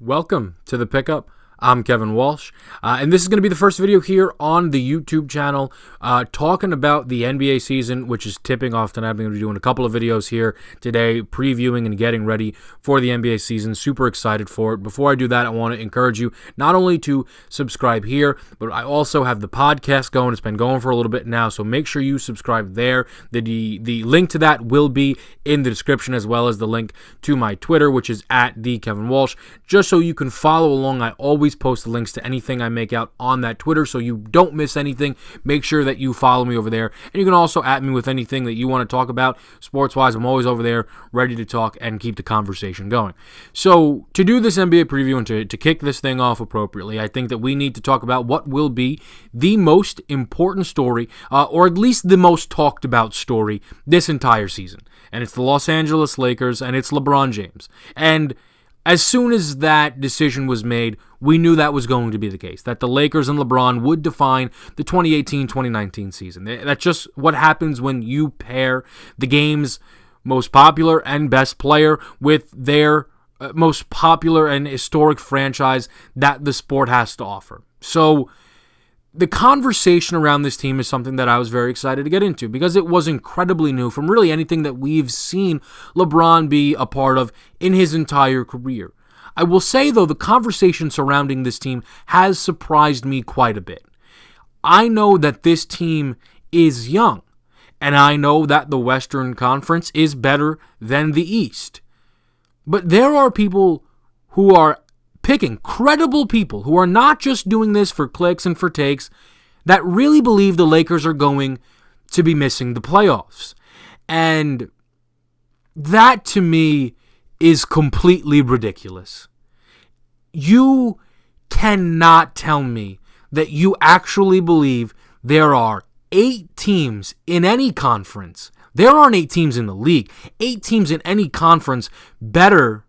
Welcome to the Pickup. I'm Kevin Walsh, and this is going to be the first video here on the YouTube channel talking about the NBA season, which is tipping off tonight. I'm going to be doing a couple of videos here today, previewing and getting ready for the NBA season. Super excited for it. Before I do that, I want to encourage you not only to subscribe here, but I also have the podcast going. It's been going for a little bit now, so make sure you subscribe there. The link to that will be in the description, as well as the link to my Twitter, which is @TheKevinWalsh, just so you can follow along. I always post the links to anything I make out on that Twitter, so you don't miss anything. Make sure that you follow me over there, and you can also @ me with anything that you want to talk about sports-wise. I'm always over there ready to talk and keep the conversation going. So to do this NBA preview and to kick this thing off appropriately, I think that we need to talk about what will be the most important story, or at least the most talked about story this entire season. And it's the Los Angeles Lakers, and it's LeBron James. And as soon as that decision was made, we knew that was going to be the case, that the Lakers and LeBron would define the 2018-2019 season. That's just what happens when you pair the game's most popular and best player with their most popular and historic franchise that the sport has to offer. So the conversation around this team is something that I was very excited to get into because it was incredibly new from really anything that we've seen LeBron be a part of in his entire career. I will say, though, the conversation surrounding this team has surprised me quite a bit. I know that this team is young, and I know that the Western Conference is better than the East. But there are people who are picking, credible people who are not just doing this for clicks and for takes, that really believe the Lakers are going to be missing the playoffs. And that, to me, is completely ridiculous. You cannot tell me that you actually believe there are 8 teams in any conference. There aren't 8 teams in the league. 8 teams in any conference better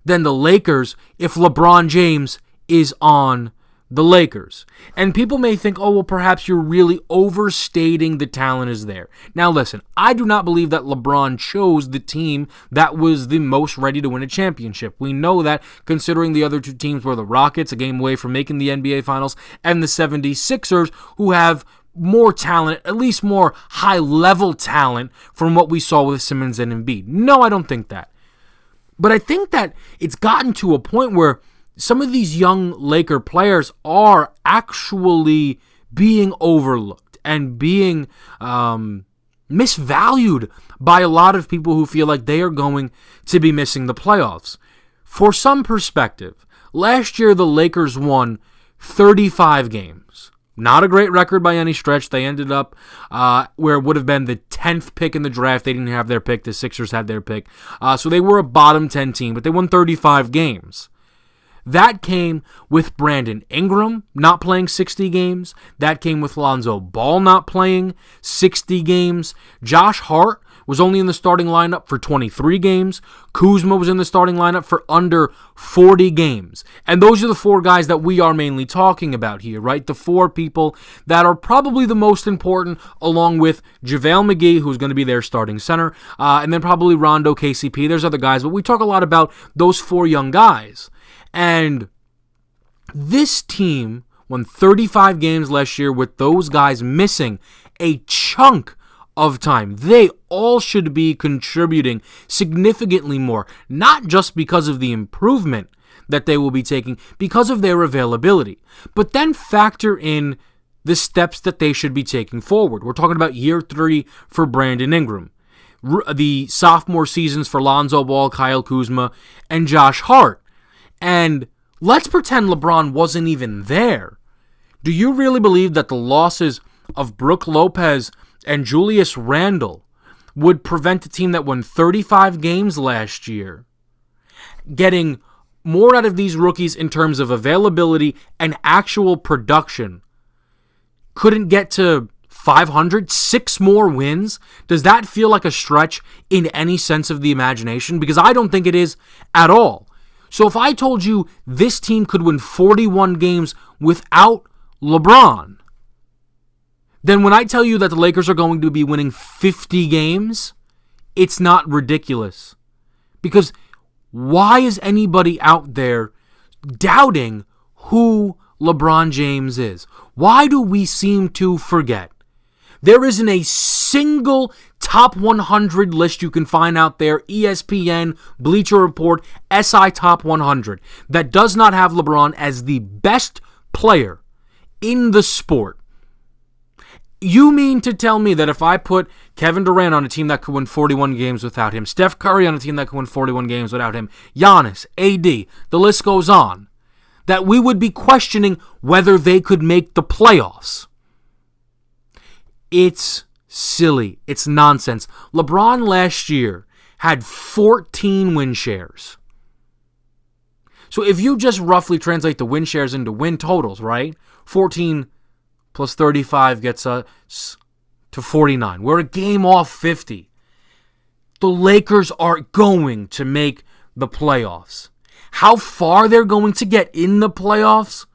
than the Lakers if LeBron James is on the Lakers. And people may think, oh, well, perhaps you're really overstating the talent is there. Now, listen, I do not believe that LeBron chose the team that was the most ready to win a championship. We know that, considering the other 2 teams were the Rockets, a game away from making the NBA Finals, and the 76ers, who have more talent, at least more high-level talent from what we saw with Simmons and Embiid. No, I don't think that. But I think that it's gotten to a point where some of these young Laker players are actually being overlooked and being misvalued by a lot of people who feel like they are going to be missing the playoffs. For some perspective, last year the Lakers won 35 games. Not a great record by any stretch. They ended up where it would have been the 10th pick in the draft. They didn't have their pick. The Sixers had their pick. So they were a bottom 10 team, but they won 35 games. That came with Brandon Ingram not playing 60 games. That came with Lonzo Ball not playing 60 games. Josh Hart was only in the starting lineup for 23 games. Kuzma was in the starting lineup for under 40 games. And those are the 4 guys that we are mainly talking about here, right? The 4 people that are probably the most important, along with JaVale McGee, who's going to be their starting center, and then probably Rondo, KCP. There's other guys, but we talk a lot about those 4 young guys. And this team won 35 games last year with those guys missing a chunk of time. They all should be contributing significantly more, not just because of the improvement that they will be taking, because of their availability, but then factor in the steps that they should be taking forward. We're talking about year 3 for Brandon Ingram, the sophomore seasons for Lonzo Ball, Kyle Kuzma, and Josh Hart. And let's pretend LeBron wasn't even there. Do you really believe that the losses of Brook Lopez and Julius Randle would prevent a team that won 35 games last year getting more out of these rookies in terms of availability and actual production? Couldn't get to 500, 6 more wins? Does that feel like a stretch in any sense of the imagination? Because I don't think it is at all. So if I told you this team could win 41 games without LeBron, then when I tell you that the Lakers are going to be winning 50 games, it's not ridiculous. Because Why is anybody out there doubting who LeBron James is? Why do we seem to forget? There isn't a single top 100 list you can find out there, ESPN, Bleacher Report, SI Top 100, that does not have LeBron as the best player in the sport. You mean to tell me that if I put Kevin Durant on a team that could win 41 games without him, Steph Curry on a team that could win 41 games without him, Giannis, AD, the list goes on, that we would be questioning whether they could make the playoffs? It's silly. It's nonsense. LeBron last year had 14 win shares. So if you just roughly translate the win shares into win totals, right? 14 plus 35 gets us to 49. We're a game off 50. The Lakers are going to make the playoffs. How far they're going to get in the playoffs,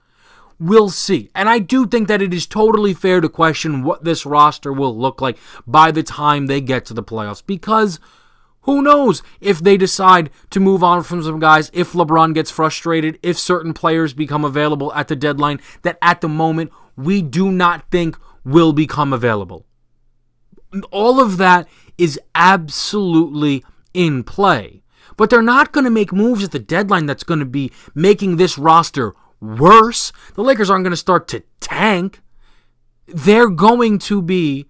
we'll see. And I do think that it is totally fair to question what this roster will look like by the time they get to the playoffs. Because who knows if they decide to move on from some guys, if LeBron gets frustrated, if certain players become available at the deadline that at the moment we do not think will become available. All of that is absolutely in play. But they're not going to make moves at the deadline that's going to be making this roster worse. The Lakers aren't going to start to tank. They're going to be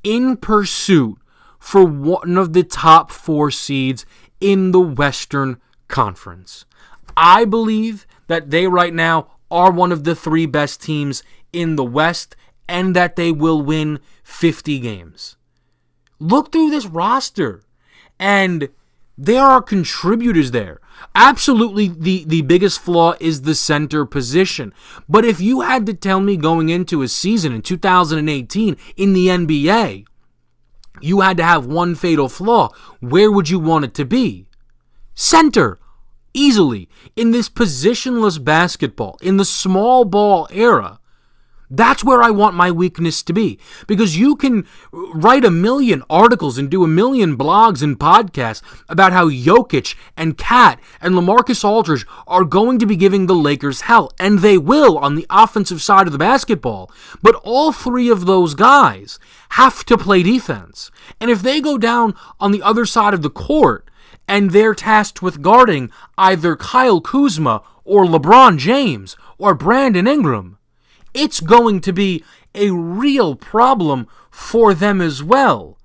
in pursuit for one of the top 4 seeds in the Western Conference. I believe that they right now are one of the 3 best teams in the West and that they will win 50 games. Look through this roster, and there are contributors there. Absolutely, the biggest flaw is the center position. But if you had to tell me going into a season in 2018 in the NBA, you had to have one fatal flaw, where would you want it to be? Center. Easily. In this positionless basketball, in the small ball era, that's where I want my weakness to be. Because you can write a million articles and do a million blogs and podcasts about how Jokic and Kat and LaMarcus Aldridge are going to be giving the Lakers hell. And they will on the offensive side of the basketball. But all 3 of those guys have to play defense. And if they go down on the other side of the court and they're tasked with guarding either Kyle Kuzma or LeBron James or Brandon Ingram, it's going to be a real problem for them as well.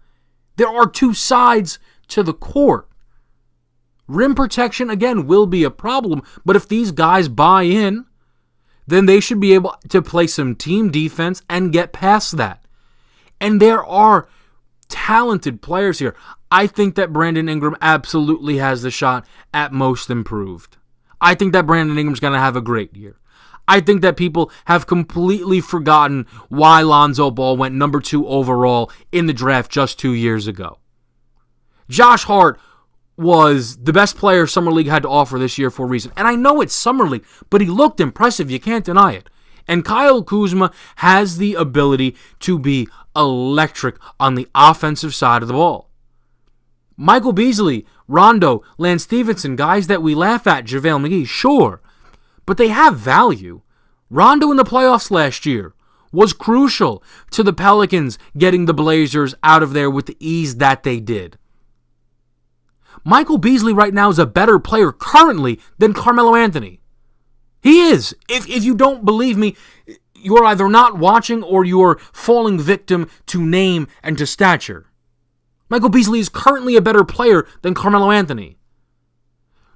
There are 2 sides to the court. Rim protection, again, will be a problem, but if these guys buy in, then they should be able to play some team defense and get past that. And there are talented players here. I think that Brandon Ingram absolutely has the shot at most improved. I think that Brandon Ingram's going to have a great year. I think that people have completely forgotten why Lonzo Ball went number 2 overall in the draft just 2 years ago. Josh Hart was the best player Summer League had to offer this year for a reason. And I know it's Summer League, but he looked impressive. You can't deny it. And Kyle Kuzma has the ability to be electric on the offensive side of the ball. Michael Beasley, Rondo, Lance Stevenson, guys that we laugh at, JaVale McGee, sure. But they have value. Rondo in the playoffs last year was crucial to the Pelicans getting the Blazers out of there with the ease that they did. Michael Beasley right now is a better player currently than Carmelo Anthony. He is. If you don't believe me, you're either not watching or you're falling victim to name and to stature. Michael Beasley is currently a better player than Carmelo Anthony.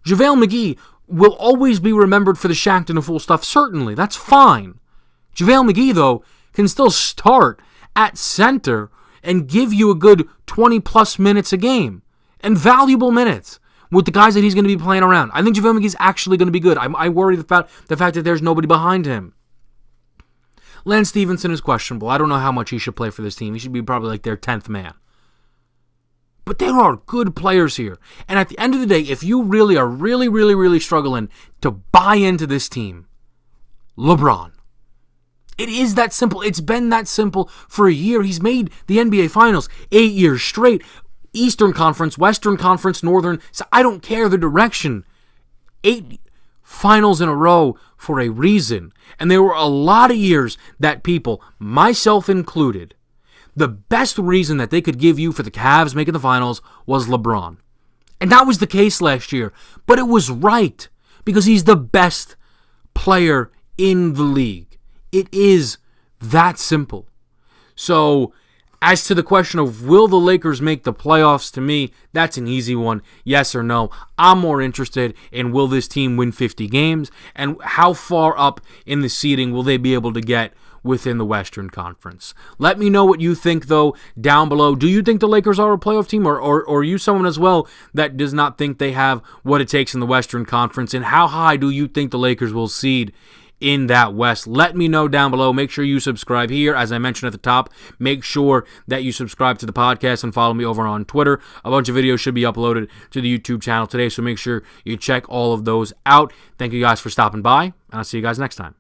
JaVale McGee will always be remembered for the Shaq and the Fool stuff, certainly. That's fine. JaVale McGee, though, can still start at center and give you a good 20-plus minutes a game. And valuable minutes with the guys that he's going to be playing around. I think JaVale McGee's actually going to be good. I worry about the fact that there's nobody behind him. Lance Stevenson is questionable. I don't know how much he should play for this team. He should be probably like their 10th man. But there are good players here. And at the end of the day, if you really are really struggling to buy into this team, LeBron. It is that simple. It's been that simple for a year. He's made the NBA Finals 8 years straight. Eastern Conference, Western Conference, Northern. So I don't care the direction. 8 finals in a row for a reason. And there were a lot of years that people, myself included, the best reason that they could give you for the Cavs making the finals was LeBron. And that was the case last year. But it was right because he's the best player in the league. It is that simple. So, as to the question of will the Lakers make the playoffs, to me, that's an easy one. Yes or no. I'm more interested in will this team win 50 games and how far up in the seeding will they be able to get within the Western Conference. Let me know what you think, though, down below. Do you think the Lakers are a playoff team, or are you someone as well that does not think they have what it takes in the Western Conference? And how high do you think the Lakers will seed in that West? Let me know down below. Make sure you subscribe here. As I mentioned at the top, make sure that you subscribe to the podcast and follow me over on Twitter. A bunch of videos should be uploaded to the YouTube channel today, so make sure you check all of those out. Thank you guys for stopping by, and I'll see you guys next time.